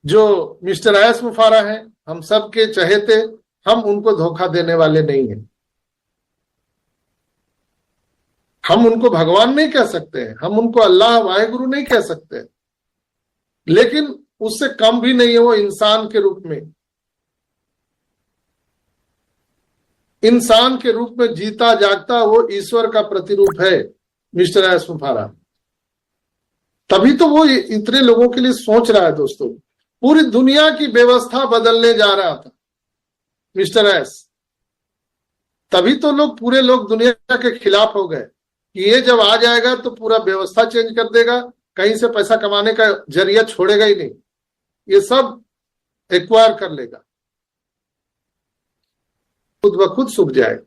जो mister S मुफारा हैं, हम सब के चहेते, हम उनको धोखा देने वाले नहीं हैं। हम उनको भगवान नहीं कह सकते हैं, हम उनको अल्लाह वाहेगुरु नहीं कह सकते, लेकिन उससे कम भी नहीं है वो इंसान के रूप में, इंसान के रूप में जीता जागता वो ईश्वर का प्रतिरूप है मिस्टर एस मुफारा। तभी तो वो इतने लोगों के लिए सोच रहा है दोस्तों। पूरी दुनिया की व्यवस्था बदलने जा रहा था मिस्टर एस, तभी तो पूरे लोग दुनिया के खिलाफ हो गए कि ये जब आ जाएगा तो पूरा व्यवस्था चेंज कर देगा, कहीं से पैसा कमाने का जरिया छोड़ेगा ही नहीं, ये सब एक्वायर कर लेगा, खुद ब खुद सूख जाएगा,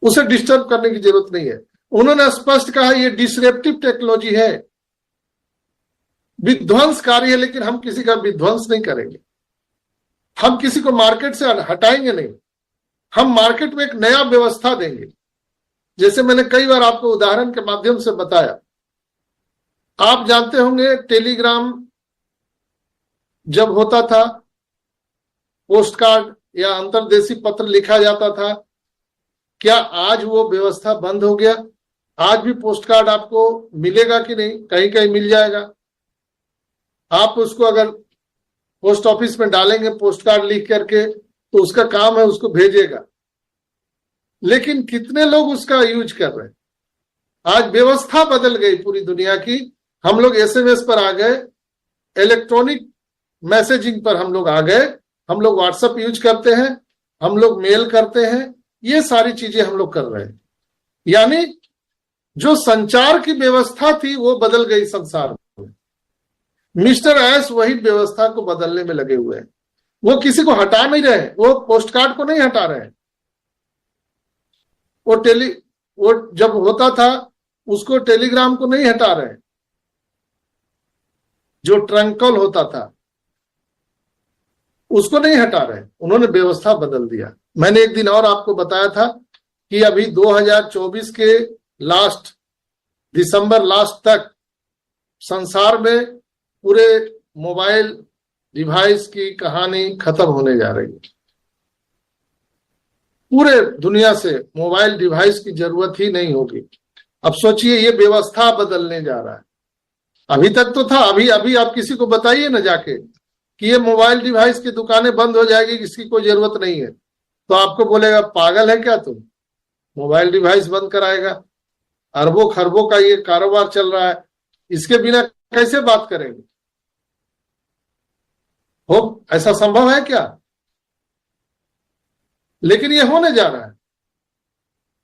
उसे डिस्टर्ब करने की जरूरत नहीं है। उन्होंने स्पष्ट कहा ये डिसरप्टिव टेक्नोलॉजी है, विध्वंसकारी है, लेकिन हम किसी का विध्वंस नहीं करेंगे, हम किसी को मार्केट से हटाएंगे नहीं, हम मार्केट में एक नया व्यवस्था देंगे। जैसे मैंने कई बार आपको उदाहरण के माध्यम से बताया, आप जानते होंगे टेलीग्राम जब होता था, पोस्ट कार्ड या अंतर्देशीय पत्र लिखा जाता था, क्या आज वो व्यवस्था बंद हो गया? आज भी पोस्ट कार्ड आपको मिलेगा कि नहीं? कहीं कहीं मिल जाएगा। आप उसको अगर पोस्ट ऑफिस में डालेंगे पोस्ट कार्ड लिख करके तो उसका काम है उसको भेजेगा, लेकिन कितने लोग उसका यूज कर रहे हैं? आज व्यवस्था बदल गई पूरी दुनिया की, हम लोग एसएमएस पर आ गए, इलेक्ट्रॉनिक मैसेजिंग पर हम लोग आ गए, हम लोग व्हाट्सएप यूज करते हैं, हम लोग मेल करते हैं, ये सारी चीजें हम लोग कर रहे हैं। यानी जो संचार की व्यवस्था थी वो बदल गई संसार में। मिस्टर एस वही व्यवस्था को बदलने में लगे हुए हैं। वो किसी को हटा नहीं रहे, वो पोस्ट कार्ड को नहीं हटा रहे हैं, वो जब होता था उसको टेलीग्राम को नहीं हटा रहे, जो ट्रंक कॉल होता था उसको नहीं हटा रहे, उन्होंने व्यवस्था बदल दिया। मैंने एक दिन और आपको बताया था कि अभी 2024 के लास्ट दिसंबर लास्ट तक संसार में पूरे मोबाइल डिवाइस की कहानी खत्म होने जा रही है। पूरे दुनिया से मोबाइल डिवाइस की जरूरत ही नहीं होगी। अब सोचिए ये व्यवस्था बदलने जा रहा है। अभी तक तो था, अभी आप किसी को बताइए ना जाके कि ये मोबाइल डिवाइस की दुकानें बंद हो जाएगी, इसकी कोई जरूरत नहीं है, तो आपको बोलेगा पागल है क्या तुम, मोबाइल डिवाइस बंद कराएगा? अरबों खरबों का ये कारोबार चल रहा है, इसके बिना कैसे बात करेंगे? हो ऐसा संभव है क्या? लेकिन ये होने जा रहा है,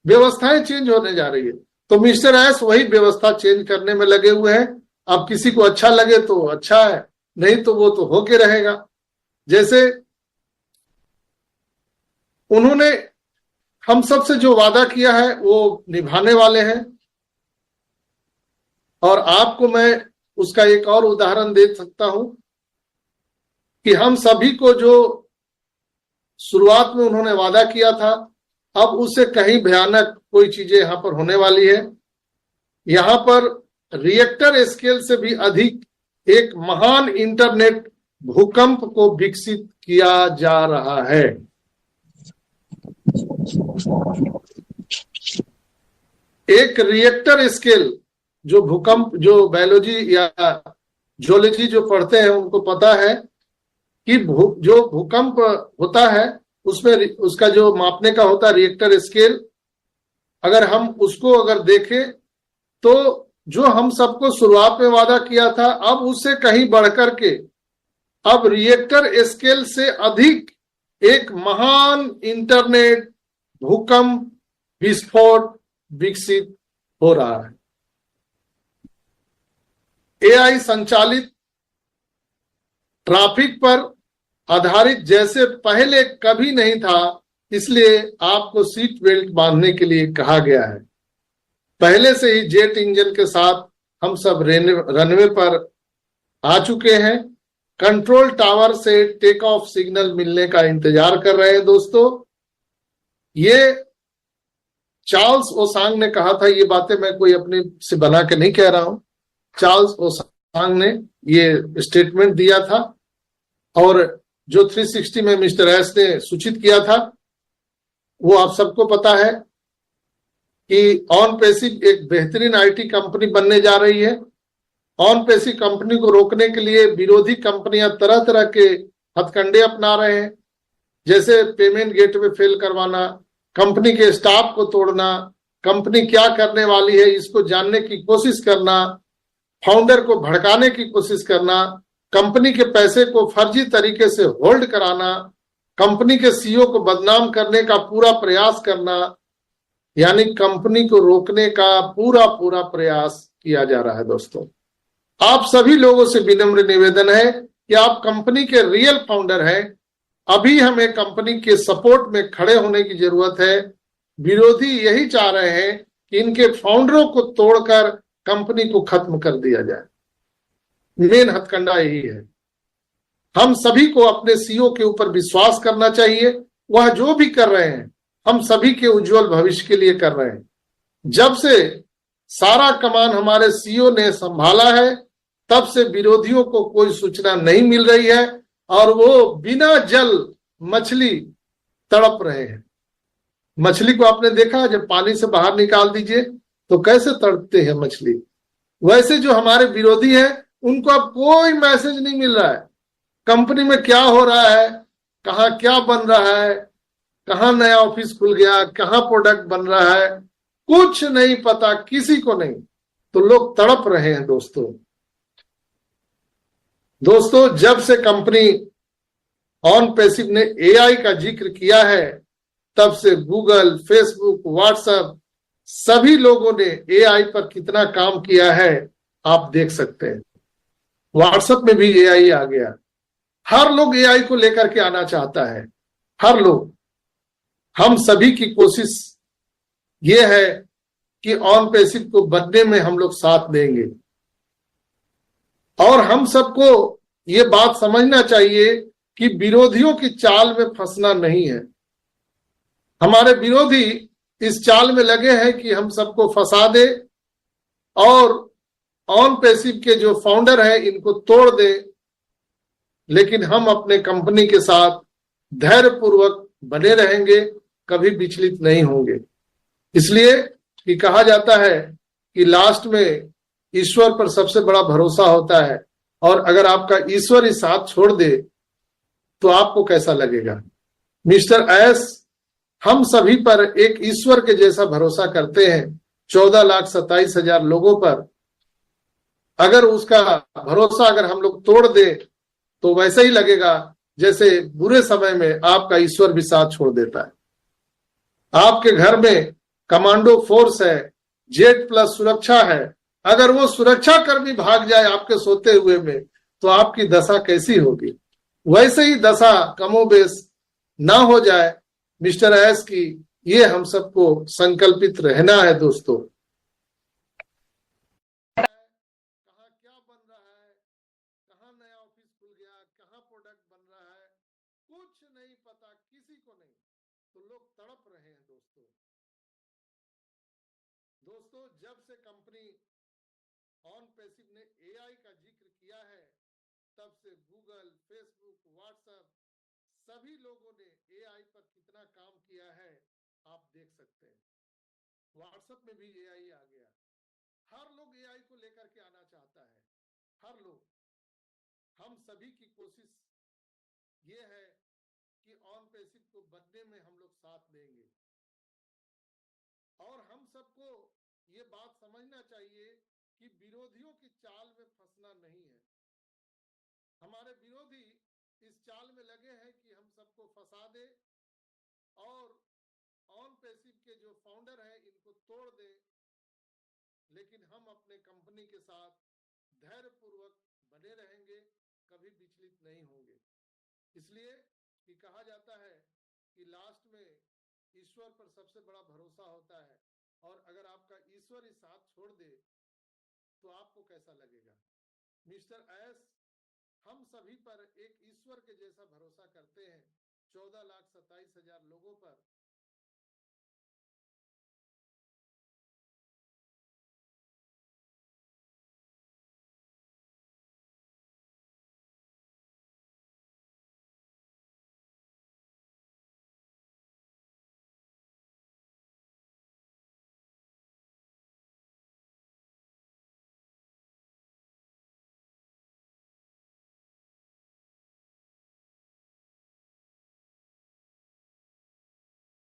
व्यवस्थाएं चेंज होने जा रही है। तो मिस्टर एस वही व्यवस्था चेंज करने में लगे हुए हैं। अब किसी को अच्छा लगे तो अच्छा है, नहीं तो वो तो होके रहेगा। जैसे उन्होंने हम सब से जो वादा किया है वो निभाने वाले हैं, और आपको मैं उसका एक और उदाहरण दे सकता हूं कि हम सभी को जो शुरुआत में उन्होंने वादा किया था, अब उससे कहीं भयानक कोई चीजें यहां पर होने वाली है। यहां पर रिएक्टर स्केल से भी अधिक एक महान इंटरनेट भूकंप को विकसित किया जा रहा है। एक रिएक्टर स्केल, जो भूकंप, जो बायोलॉजी या जियोलॉजी जो पढ़ते हैं उनको पता है कि जो भूकंप होता है उसमें उसका जो मापने का होता है रिएक्टर स्केल, अगर हम उसको अगर देखें तो जो हम सबको शुरुआत में वादा किया था, अब उससे कहीं बढ़कर के अब रिएक्टर स्केल से अधिक एक महान इंटरनेट भूकंप विस्फोट विकसित हो रहा है। एआई संचालित ट्रैफिक पर आधारित जैसे पहले कभी नहीं था, इसलिए आपको सीट बेल्ट बांधने के लिए कहा गया है। पहले से ही जेट इंजन के साथ हम सब रनवे पर आ चुके हैं, कंट्रोल टावर से टेक ऑफ सिग्नल मिलने का इंतजार कर रहे हैं। दोस्तों, ये चार्ल्स ओसांग ने कहा था, ये बातें मैं कोई अपने से बना के नहीं कह रहा हूं, चार्ल्स ओसांग आंग ने ये स्टेटमेंट दिया था और जो 360 में मिस्टर एस ने सूचित किया था वो आप सबको पता है कि ऑन पैसिव एक बेहतरीन आईटी कंपनी बनने जा रही है। ऑन पैसिव कंपनी को रोकने के लिए विरोधी कंपनियां तरह तरह के हथकंडे अपना रहे हैं, जैसे पेमेंट गेटवे फेल करवाना, कंपनी के स्टाफ को तोड़ना, कंपनी क्या करने वाली है इसको जानने की कोशिश करना, फाउंडर को भड़काने की कोशिश करना, कंपनी के पैसे को फर्जी तरीके से होल्ड कराना, कंपनी के सीईओ को बदनाम करने का पूरा प्रयास करना, यानी कंपनी को रोकने का पूरा पूरा प्रयास किया जा रहा है। दोस्तों, आप सभी लोगों से विनम्र निवेदन है कि आप कंपनी के रियल फाउंडर हैं। अभी हमें कंपनी के सपोर्ट में खड़े होने की जरूरत है। विरोधी यही चाह रहे हैं कि इनके फाउंडरों को तोड़कर कंपनी को खत्म कर दिया जाए। मेन हथकंडा यही है। हम सभी को अपने सीईओ के ऊपर विश्वास करना चाहिए। वह जो भी कर रहे हैं हम सभी के उज्जवल भविष्य के लिए कर रहे हैं। जब से सारा कमान हमारे सीईओ ने संभाला है तब से विरोधियों को कोई सूचना नहीं मिल रही है और वो बिना जल मछली तड़प रहे हैं। मछली को आपने देखा, जब पानी से बाहर निकाल दीजिए तो कैसे तड़पते हैं मछली। वैसे जो हमारे विरोधी हैं उनको अब कोई मैसेज नहीं मिल रहा है कंपनी में क्या हो रहा है, कहाँ क्या बन रहा है, कहाँ नया ऑफिस खुल गया, कहाँ प्रोडक्ट बन रहा है, कुछ नहीं पता किसी को नहीं। तो लोग तड़प रहे हैं। दोस्तों, जब से कंपनी ऑन पैसिव ने एआई का जिक्र किया है तब से गूगल, फेसबुक, व्हाट्सएप सभी लोगों ने एआई पर कितना काम किया है आप देख सकते हैं। व्हाट्सएप में भी एआई आ गया। हर लोग एआई को लेकर के आना चाहता है, हर लोग। हम सभी की कोशिश ये है कि ऑन पैसिव को बनने में हम लोग साथ देंगे और हम सबको ये बात समझना चाहिए कि विरोधियों की चाल में फंसना नहीं है। हमारे विरोधी इस चाल में लगे हैं कि हम सबको फंसा दे और ऑन पैसिव के जो फाउंडर हैं इनको तोड़ दे, लेकिन हम अपने कंपनी के साथ धैर्यपूर्वक बने रहेंगे, कभी विचलित नहीं होंगे। इसलिए कि कहा जाता है कि लास्ट में ईश्वर पर सबसे बड़ा भरोसा होता है और अगर आपका ईश्वर ही साथ छोड़ दे तो आपको कैसा लगेगा। मिस्टर एस हम सभी पर एक ईश्वर के जैसा भरोसा करते हैं। 14,27,000 लोगों पर अगर उसका भरोसा अगर हम लोग तोड़ दे तो वैसे ही लगेगा जैसे बुरे समय में आपका ईश्वर भी साथ छोड़ देता है। आपके घर में कमांडो फोर्स है, जेट प्लस सुरक्षा है, अगर वो सुरक्षा कर्मी भाग जाए आपके सोते हुए में तो आपकी दशा कैसी होगी। वैसे ही दशा कमोबेश ना हो जाए मिस्टर एस की, ये हम सबको संकल्पित रहना है। दोस्तों, कहाँ क्या बन रहा है, कहाँ नया ऑफिस खुल गया, कहाँ प्रोडक्ट बन रहा है, कुछ नहीं पता किसी को नहीं। तो लोग तड़प रहे हैं। दोस्तों, जब से कंपनी ऑन पैसिव ने एआई का जिक्र किया है तब से गूगल, फेसबुक, व्हाट्सएप सभी लोगों ने एआई पर कितना काम किया है आप देख सकते हैं। व्हाट्सएप में भी एआई आ गया। हर लोग एआई को लेकर के आना चाहता है, हर लोग। हम सभी की कोशिश ये है कि ऑन पैसिव को बनने में हम लोग साथ देंगे और हम सबको ये बात समझना चाहिए कि विरोधियों की चाल में फंसना नहीं है। हमारे विरोधी इस चाल में लगे हैं कि हम सबको फंसा दे और ऑन पैसिव के जो फाउंडर हैं इनको तोड़ दे, लेकिन हम अपने कंपनी के साथ धैर्यपूर्वक बने रहेंगे, कभी विचलित नहीं होंगे। इसलिए कि कहा जाता है कि लास्ट में ईश्वर पर सबसे बड़ा भरोसा होता है और अगर आपका ईश्वर ही साथ छोड़ दे तो आपको कैसा लगेगा। मिस्टर एस हम सभी पर एक ईश्वर के जैसा भरोसा करते हैं। 14,27,000 लोगों पर